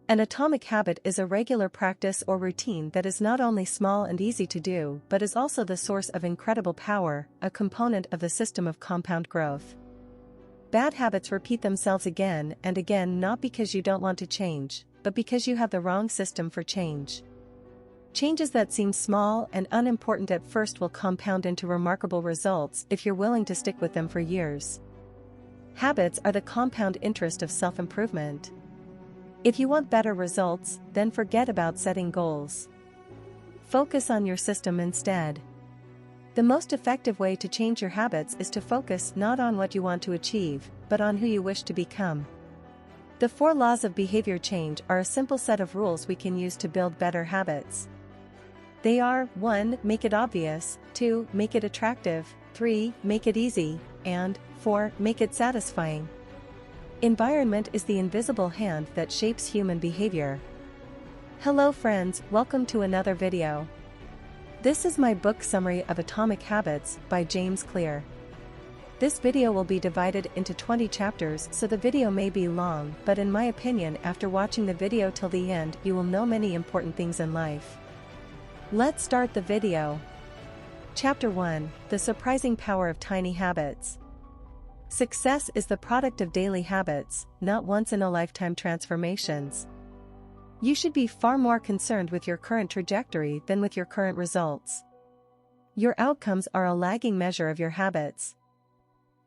An atomic habit is a regular practice or routine that is not only small and easy to do but is also the source of incredible power, a component of the system of compound growth. Bad habits repeat themselves again and again not because you don't want to change, but because you have the wrong system for change. Changes that seem small and unimportant at first will compound into remarkable results if you're willing to stick with them for years. Habits are the compound interest of self-improvement. If you want better results, then forget about setting goals. Focus on your system instead. The most effective way to change your habits is to focus not on what you want to achieve, but on who you wish to become. The 4 laws of behavior change are a simple set of rules we can use to build better habits. They are: 1. Make it obvious, 2. Make it attractive, 3. Make it easy, and 4. Make it satisfying. Environment is the invisible hand that shapes human behavior. Hello friends, welcome to another video. This is my book summary of Atomic Habits by James Clear. This video will be divided into 20 chapters, so the video may be long, but in my opinion, after watching the video till the end, you will know many important things in life. Let's start the video. Chapter 1: The Surprising Power of Tiny Habits. Success is the product of daily habits, not once-in-a-lifetime transformations. You should be far more concerned with your current trajectory than with your current results. Your outcomes are a lagging measure of your habits.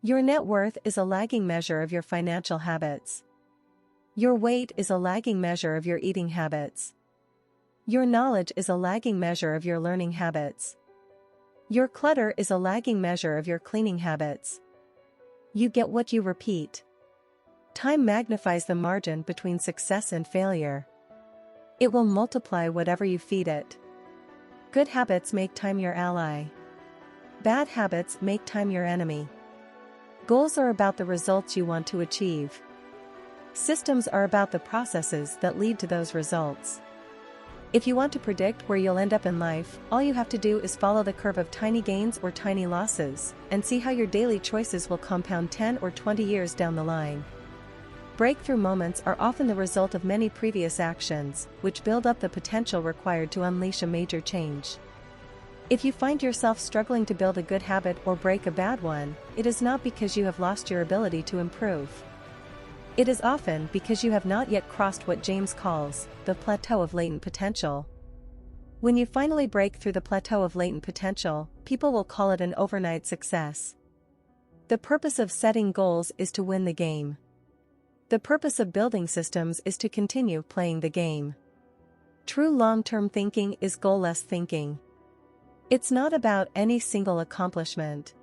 Your net worth is a lagging measure of your financial habits. Your weight is a lagging measure of your eating habits. Your knowledge is a lagging measure of your learning habits. Your clutter is a lagging measure of your cleaning habits. You get what you repeat. Time magnifies the margin between success and failure. It will multiply whatever you feed it. Good habits make time your ally. Bad habits make time your enemy. Goals are about the results you want to achieve. Systems are about the processes that lead to those results. If you want to predict where you'll end up in life, all you have to do is follow the curve of tiny gains or tiny losses, and see how your daily choices will compound 10 or 20 years down the line. Breakthrough moments are often the result of many previous actions, which build up the potential required to unleash a major change. If you find yourself struggling to build a good habit or break a bad one, it is not because you have lost your ability to improve. It is often because you have not yet crossed what James calls the plateau of latent potential. When you finally break through the plateau of latent potential, people will call it an overnight success. The purpose of setting goals is to win the game. The purpose of building systems is to continue playing the game. True long-term thinking is goal-less thinking. It's not about any single accomplishment.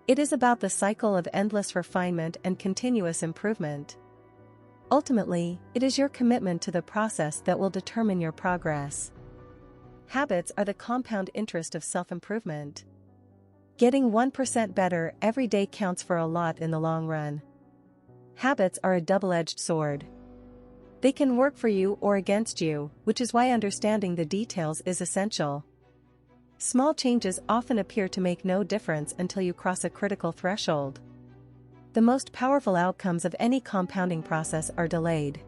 It is about the cycle of endless refinement and continuous improvement. Ultimately, it is your commitment to the process that will determine your progress. Habits are the compound interest of self-improvement. Getting 1% better every day counts for a lot in the long run. Habits are a double-edged sword. They can work for you or against you, which is why understanding the details is essential. Small changes often appear to make no difference until you cross a critical threshold. The most powerful outcomes of any compounding process are delayed.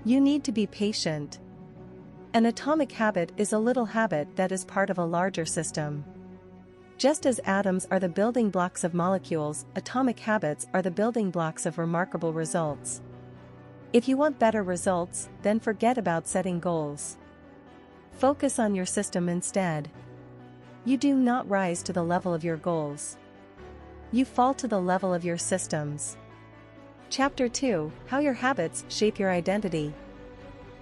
You need to be patient. An atomic habit is a little habit that is part of a larger system. Just as atoms are the building blocks of molecules, atomic habits are the building blocks of remarkable results. If you want better results, then forget about setting goals. Focus on your system instead. You do not rise to the level of your goals. You fall to the level of your systems. Chapter 2: How your habits shape your identity.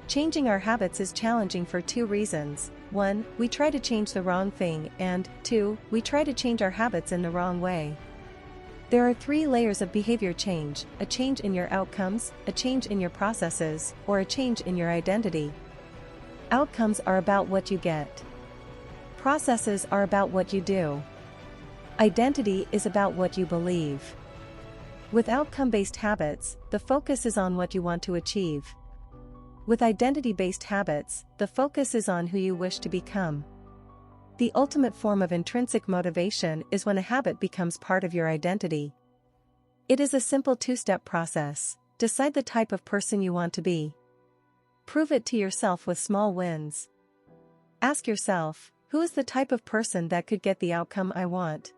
Changing our habits is challenging for 2 reasons. 1. We try to change the wrong thing, and 2. We try to change our habits in the wrong way. There are 3 layers of behavior change: a change in your outcomes, a change in your processes, or a change in your identity. Outcomes are about what you get. Processes are about what you do. Identity is about what you believe. With outcome-based habits, the focus is on what you want to achieve. With identity-based habits, the focus is on who you wish to become. The ultimate form of intrinsic motivation is when a habit becomes part of your identity. It is a simple 2-step process. Decide the type of person you want to be. Prove it to yourself with small wins. Ask yourself, who is the type of person that could get the outcome I want?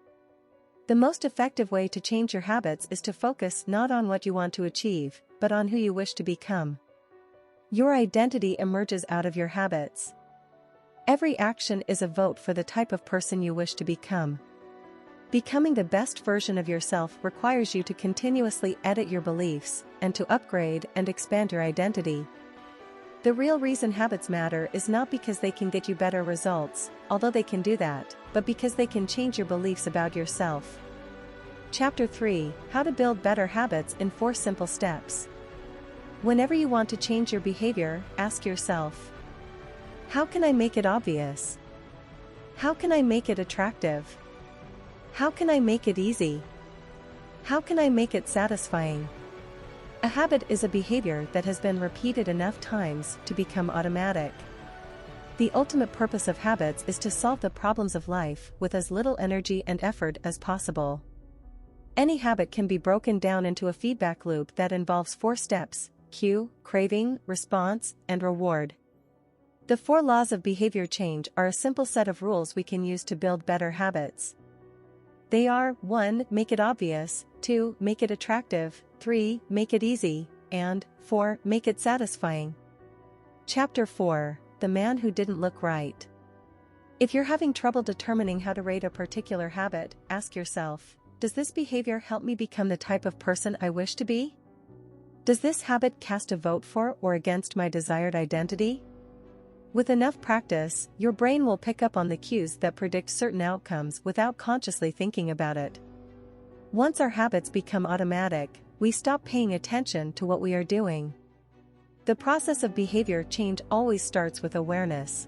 The most effective way to change your habits is to focus not on what you want to achieve, but on who you wish to become. Your identity emerges out of your habits. Every action is a vote for the type of person you wish to become. Becoming the best version of yourself requires you to continuously edit your beliefs, and to upgrade and expand your identity. The real reason habits matter is not because they can get you better results, although they can do that, but because they can change your beliefs about yourself. Chapter 3: How to Build Better Habits in 4 Simple Steps. Whenever you want to change your behavior, ask yourself, how can I make it obvious? How can I make it attractive? How can I make it easy? How can I make it satisfying? A habit is a behavior that has been repeated enough times to become automatic. The ultimate purpose of habits is to solve the problems of life with as little energy and effort as possible. Any habit can be broken down into a feedback loop that involves 4 steps: cue, craving, response, and reward. The 4 laws of behavior change are a simple set of rules we can use to build better habits. They are: 1. Make it obvious, 2. Make it attractive, 3. Make it easy, and 4. Make it satisfying. Chapter 4: The Man Who Didn't Look Right. If you're having trouble determining how to rate a particular habit, ask yourself, does this behavior help me become the type of person I wish to be? Does this habit cast a vote for or against my desired identity? With enough practice, your brain will pick up on the cues that predict certain outcomes without consciously thinking about it. Once our habits become automatic, we stop paying attention to what we are doing. The process of behavior change always starts with awareness.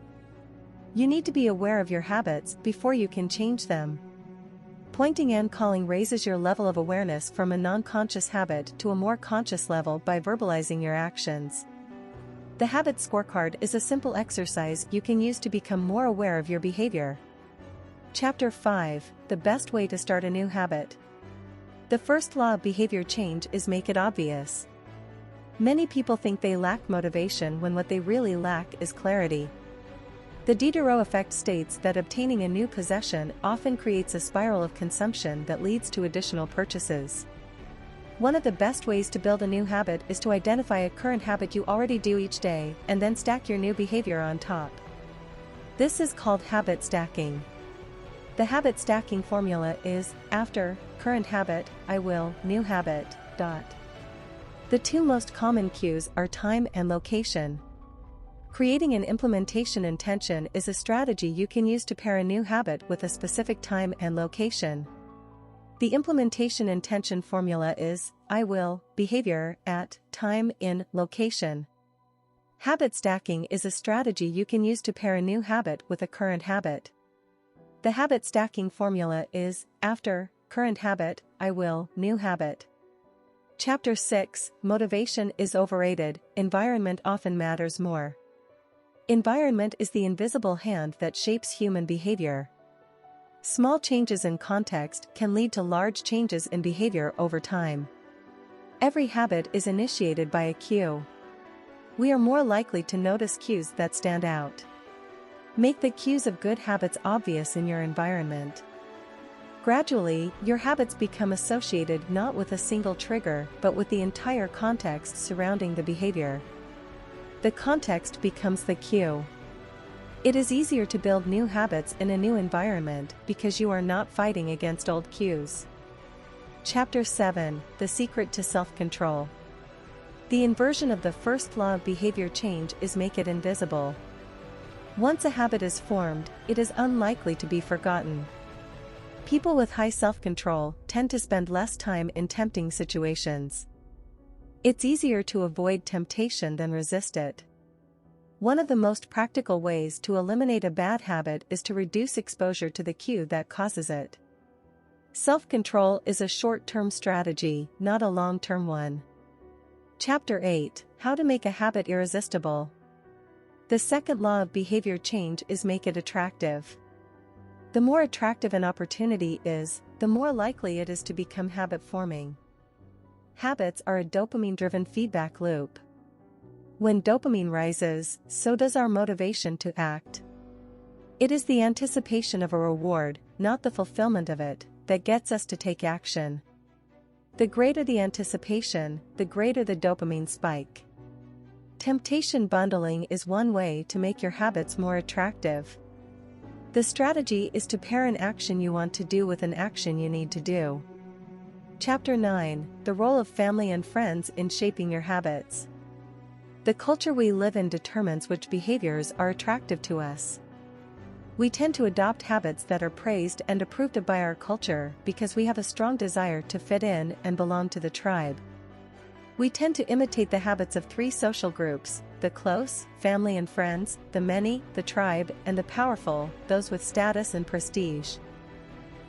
You need to be aware of your habits before you can change them. Pointing and calling raises your level of awareness from a non-conscious habit to a more conscious level by verbalizing your actions. The Habit Scorecard is a simple exercise you can use to become more aware of your behavior. Chapter 5: The Best Way to Start a New Habit. The first law of behavior change is make it obvious. Many people think they lack motivation when what they really lack is clarity. The Diderot effect states that obtaining a new possession often creates a spiral of consumption that leads to additional purchases. One of the best ways to build a new habit is to identify a current habit you already do each day and then stack your new behavior on top. This is called habit stacking. The habit stacking formula is: after current habit, I will new habit. The 2 most common cues are time and location. Creating an implementation intention is a strategy you can use to pair a new habit with a specific time and location. The implementation intention formula is: I will behavior at time in location. Habit stacking is a strategy you can use to pair a new habit with a current habit. The habit stacking formula is: after current habit, I will new habit. Chapter 6: Motivation is overrated. Environment often matters more. Environment is the invisible hand that shapes human behavior. Small changes in context can lead to large changes in behavior over time. Every habit is initiated by a cue. We are more likely to notice cues that stand out. Make the cues of good habits obvious in your environment. Gradually, your habits become associated not with a single trigger but with the entire context surrounding the behavior. The context becomes the cue. It is easier to build new habits in a new environment because you are not fighting against old cues. Chapter 7: The Secret to Self-Control. The inversion of the first law of behavior change is make it invisible. Once a habit is formed, it is unlikely to be forgotten. People with high self-control tend to spend less time in tempting situations. It's easier to avoid temptation than resist it. One of the most practical ways to eliminate a bad habit is to reduce exposure to the cue that causes it. Self-control is a short-term strategy, not a long-term one. Chapter 8: How to Make a Habit Irresistible. The second law of behavior change is make it attractive. The more attractive an opportunity is, the more likely it is to become habit-forming. Habits are a dopamine-driven feedback loop. When dopamine rises, so does our motivation to act. It is the anticipation of a reward, not the fulfillment of it, that gets us to take action. The greater the anticipation, the greater the dopamine spike. Temptation bundling is one way to make your habits more attractive. The strategy is to pair an action you want to do with an action you need to do. Chapter 9: The Role of Family and Friends in Shaping Your Habits. The culture we live in determines which behaviors are attractive to us. We tend to adopt habits that are praised and approved of by our culture because we have a strong desire to fit in and belong to the tribe. We tend to imitate the habits of three social groups: the close, family and friends; the many, the tribe; and the powerful, those with status and prestige.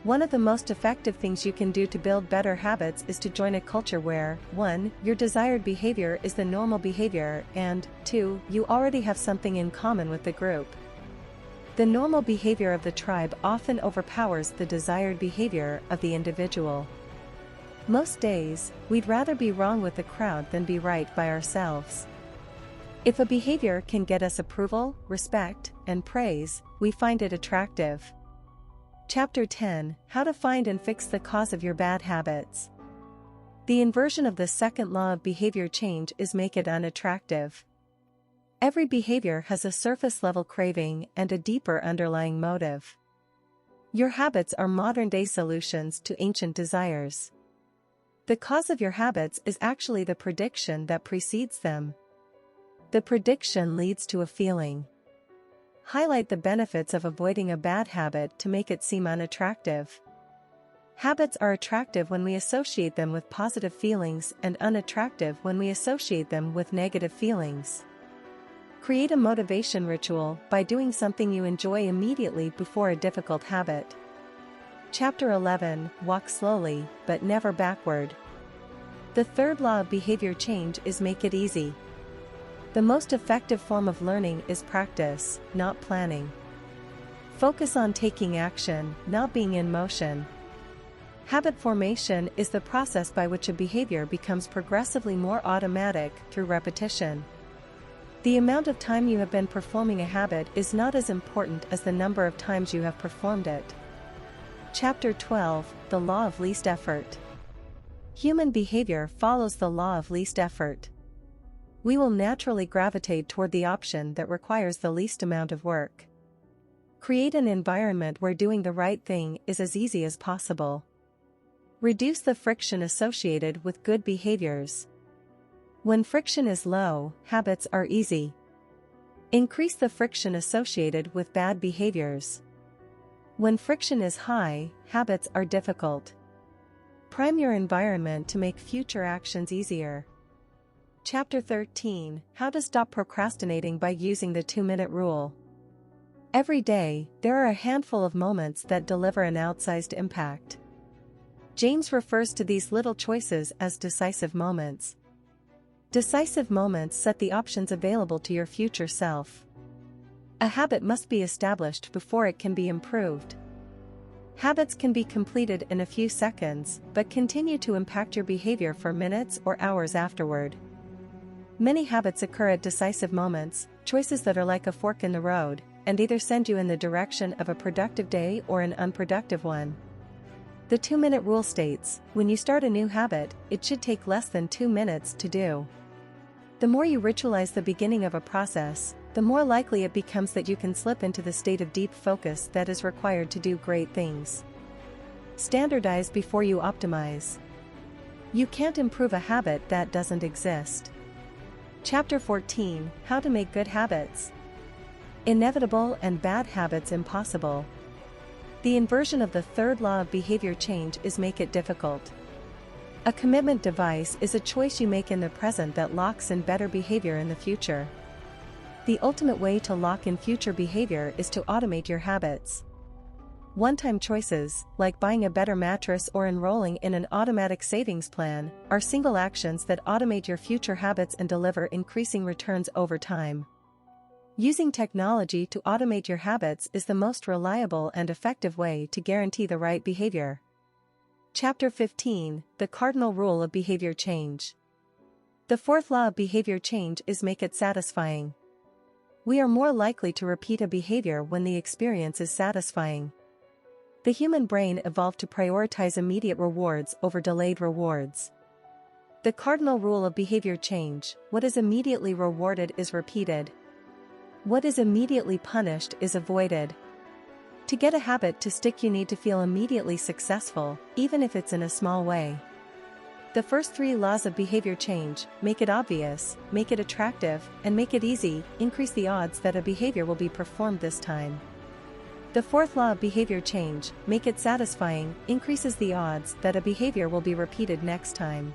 One of the most effective things you can do to build better habits is to join a culture where, 1. Your desired behavior is the normal behavior, and 2. You already have something in common with the group. The normal behavior of the tribe often overpowers the desired behavior of the individual. Most days, we'd rather be wrong with the crowd than be right by ourselves. If a behavior can get us approval, respect, and praise, we find it attractive. Chapter 10: How to Find and Fix the Cause of Your Bad Habits. The inversion of the second law of behavior change is make it unattractive. Every behavior has a surface-level craving and a deeper underlying motive. Your habits are modern-day solutions to ancient desires. The cause of your habits is actually the prediction that precedes them. The prediction leads to a feeling. Highlight the benefits of avoiding a bad habit to make it seem unattractive. Habits are attractive when we associate them with positive feelings and unattractive when we associate them with negative feelings. Create a motivation ritual by doing something you enjoy immediately before a difficult habit. Chapter 11: Walk slowly, but never backward. The third law of behavior change is make it easy. The most effective form of learning is practice, not planning. Focus on taking action, not being in motion. Habit formation is the process by which a behavior becomes progressively more automatic through repetition. The amount of time you have been performing a habit is not as important as the number of times you have performed it. Chapter 12: The Law of Least Effort. Human behavior follows the law of least effort. We will naturally gravitate toward the option that requires the least amount of work. Create an environment where doing the right thing is as easy as possible. Reduce the friction associated with good behaviors. When friction is low, habits are easy. Increase the friction associated with bad behaviors. When friction is high, habits are difficult. Prime your environment to make future actions easier. Chapter 13: How to Stop Procrastinating by Using the 2-Minute Rule. Every day, there are a handful of moments that deliver an outsized impact. James refers to these little choices as decisive moments. Decisive moments set the options available to your future self. A habit must be established before it can be improved. Habits can be completed in a few seconds, but continue to impact your behavior for minutes or hours afterward. Many habits occur at decisive moments, choices that are like a fork in the road, and either send you in the direction of a productive day or an unproductive one. The 2-minute rule states, when you start a new habit, it should take less than 2 minutes to do. The more you ritualize the beginning of a process, the more likely it becomes that you can slip into the state of deep focus that is required to do great things. Standardize before you optimize. You can't improve a habit that doesn't exist. Chapter 14: How to Make Good Habits. Inevitable and bad habits impossible. The inversion of the third law of behavior change is make it difficult. A commitment device is a choice you make in the present that locks in better behavior in the future. The ultimate way to lock in future behavior is to automate your habits. One-time choices, like buying a better mattress or enrolling in an automatic savings plan, are single actions that automate your future habits and deliver increasing returns over time. Using technology to automate your habits is the most reliable and effective way to guarantee the right behavior. Chapter 15: The Cardinal Rule of Behavior Change. The fourth law of behavior change is make it satisfying. We are more likely to repeat a behavior when the experience is satisfying. The human brain evolved to prioritize immediate rewards over delayed rewards. The cardinal rule of behavior change: what is immediately rewarded is repeated. What is immediately punished is avoided. To get a habit to stick, you need to feel immediately successful, even if it's in a small way. The first three laws of behavior change: make it obvious, make it attractive, and make it easy, increase the odds that a behavior will be performed this time. The fourth law of behavior change: make it satisfying, increases the odds that a behavior will be repeated next time.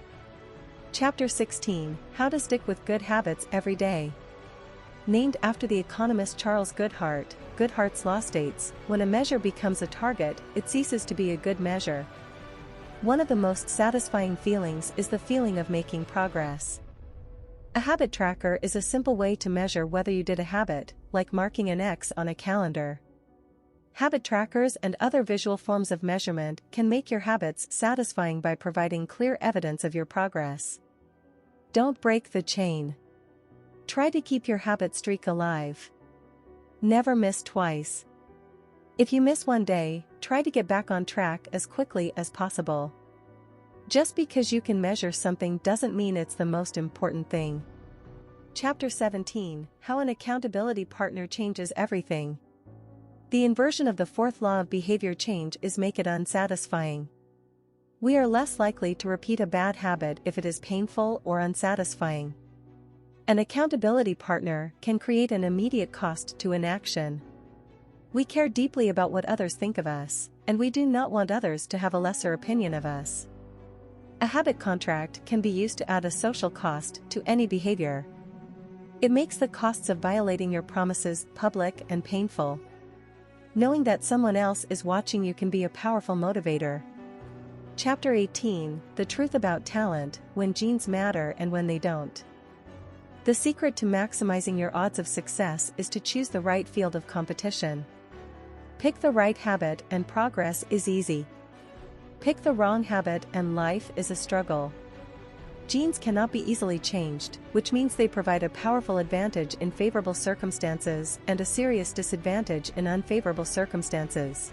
Chapter 16: How to Stick with Good Habits Every Day. Named after the economist Charles Goodhart, Goodhart's law states, when a measure becomes a target, it ceases to be a good measure. One of the most satisfying feelings is the feeling of making progress. A habit tracker is a simple way to measure whether you did a habit, like marking an X on a calendar. Habit trackers and other visual forms of measurement can make your habits satisfying by providing clear evidence of your progress. Don't break the chain. Try to keep your habit streak alive. Never miss twice. If you miss one day, try to get back on track as quickly as possible. Just because you can measure something doesn't mean it's the most important thing. Chapter 17: How an Accountability Partner Changes Everything. The inversion of the fourth law of behavior change is make it unsatisfying. We are less likely to repeat a bad habit if it is painful or unsatisfying. An accountability partner can create an immediate cost to inaction. We care deeply about what others think of us, and we do not want others to have a lesser opinion of us. A habit contract can be used to add a social cost to any behavior. It makes the costs of violating your promises public and painful. Knowing that someone else is watching you can be a powerful motivator. Chapter 18: The Truth About Talent, When Genes Matter and When They Don't. The secret to maximizing your odds of success is to choose the right field of competition. Pick the right habit and progress is easy. Pick the wrong habit and life is a struggle. Genes cannot be easily changed, which means they provide a powerful advantage in favorable circumstances and a serious disadvantage in unfavorable circumstances.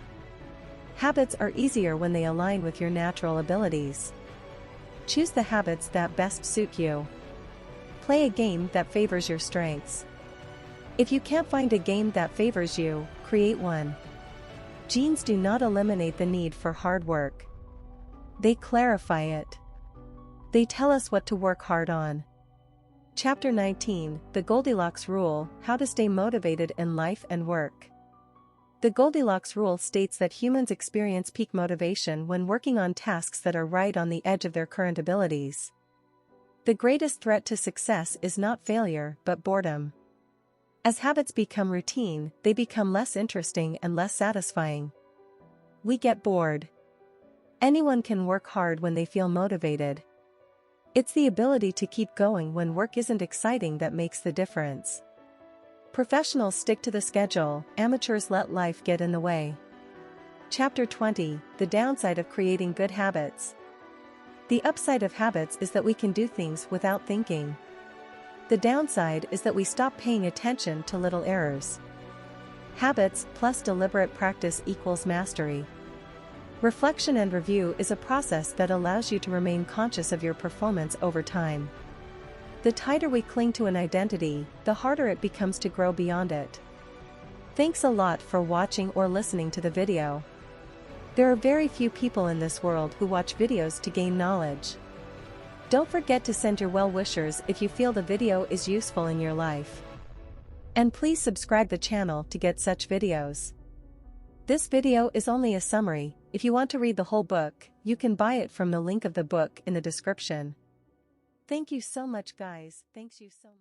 Habits are easier when they align with your natural abilities. Choose the habits that best suit you. Play a game that favors your strengths. If you can't find a game that favors you, create one. Genes do not eliminate the need for hard work. They clarify it. They tell us what to work hard on. Chapter 19: The Goldilocks Rule, How to Stay Motivated in Life and Work. The Goldilocks Rule states that humans experience peak motivation when working on tasks that are right on the edge of their current abilities. The greatest threat to success is not failure, but boredom. As habits become routine, they become less interesting and less satisfying. We get bored. Anyone can work hard when they feel motivated. It's the ability to keep going when work isn't exciting that makes the difference. Professionals stick to the schedule, amateurs let life get in the way. Chapter 20: The Downside of Creating Good Habits. The upside of habits is that we can do things without thinking. The downside is that we stop paying attention to little errors. Habits plus deliberate practice equals mastery. Reflection and review is a process that allows you to remain conscious of your performance over time. The tighter we cling to an identity, the harder it becomes to grow beyond it. Thanks a lot for watching or listening to the video. There are very few people in this world who watch videos to gain knowledge. Don't forget to send your well-wishers if you feel the video is useful in your life. And please subscribe the channel to get such videos. This video is only a summary. If you want to read the whole book, you can buy it from the link of the book in the description. Thank you so much, guys. Thanks you so much.